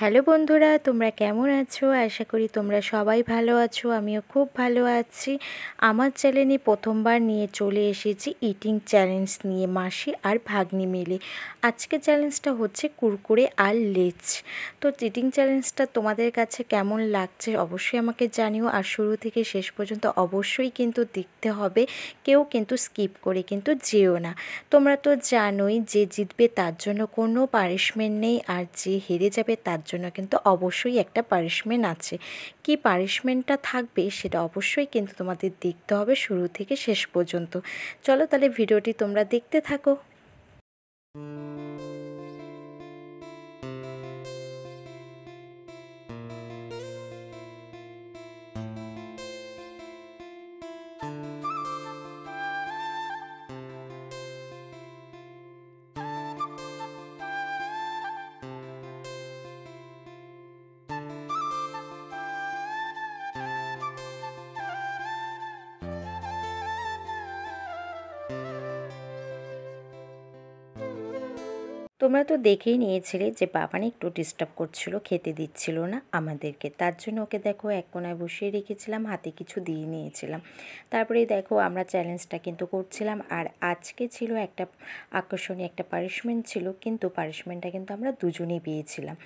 Hello বন্ধুরা, তোমরা কেমন আছো? আশা করি তোমরা সবাই ভালো আছো। আমিও খুব ভালো আছি। আমার চ্যানেলে প্রথমবার নিয়ে চলে এসেছি ইটিং চ্যালেঞ্জ নিয়ে, মাসি আর ভাগ্নি মিলে। আজকের চ্যালেঞ্জটা হচ্ছে কুরকুরে আর লেজ। তো ইটিং চ্যালেঞ্জটা তোমাদের কাছে কেমন লাগছে অবশ্যই আমাকে জানিও। আর শুরু থেকে শেষ পর্যন্ত অবশ্যই কিন্তু দেখতে হবে, কেউ কিন্তু স্কিপ করে কিন্তু যেও না। তোমরা তো জানোই যে জিতবে তার জন্য কোনো পানিশমেন্ট নেই, আর যে হেরে যাবে তার জন্য কিন্তু অবশ্যই একটা পানিশমেন্ট আছে। কি পানিশমেন্টটা থাকবে সেটা অবশ্যই কিন্তু তোমাদের দেখতে হবে শুরু থেকে শেষ পর্যন্ত। চলো তাহলে ভিডিওটি তোমরা দেখতে থাকো। তোমরা তো দেখেই নিয়েছিলে যে বাবান একটু ডিস্টার্ব করছিল, খেতে দিচ্ছিল না আমাদেরকে। তার জন্য ওকে দেখো এক কোনায় বসিয়ে রেখেছিলাম, হাতে কিছু দিয়ে নিয়েছিলাম। তারপরেই দেখো আমরা চ্যালেঞ্জটা কিন্তু করছিলাম। আর আজকে ছিল একটা আকর্ষণীয় একটা পানিশমেন্ট ছিল, কিন্তু পানিশমেন্টটা কিন্তু আমরা দুজনেই পেয়েছিলাম।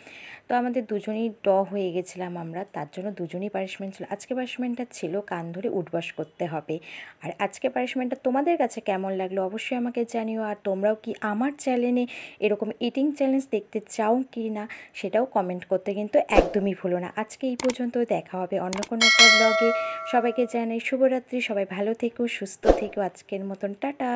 তো আমাদের দুজনেই হয়ে গেছিলাম আমরা, তার জন্য দুজনেই পানিশমেন্ট ছিল। আজকে পানিশমেন্টটা ছিল কান ধরে উঠবাস করতে হবে। আর আজকে পানিশমেন্টটা তোমাদের কাছে কেমন লাগলো অবশ্যই আমাকে জানিও। আর তোমরাও কি আমার চ্যানেলে এরকম ইটিং চ্যালেঞ্জ দেখতে চাও কি না সেটাও কমেন্ট করতে কিন্তু একদমই ভুলো না। আজকে এই পর্যন্ত, দেখা হবে অন্য কোনো একটা ব্লগে। সবাইকে জানাই শুভরাত্রি, সবাই ভালো থেকো, সুস্থ থেকো। আজকের মতন টাটা।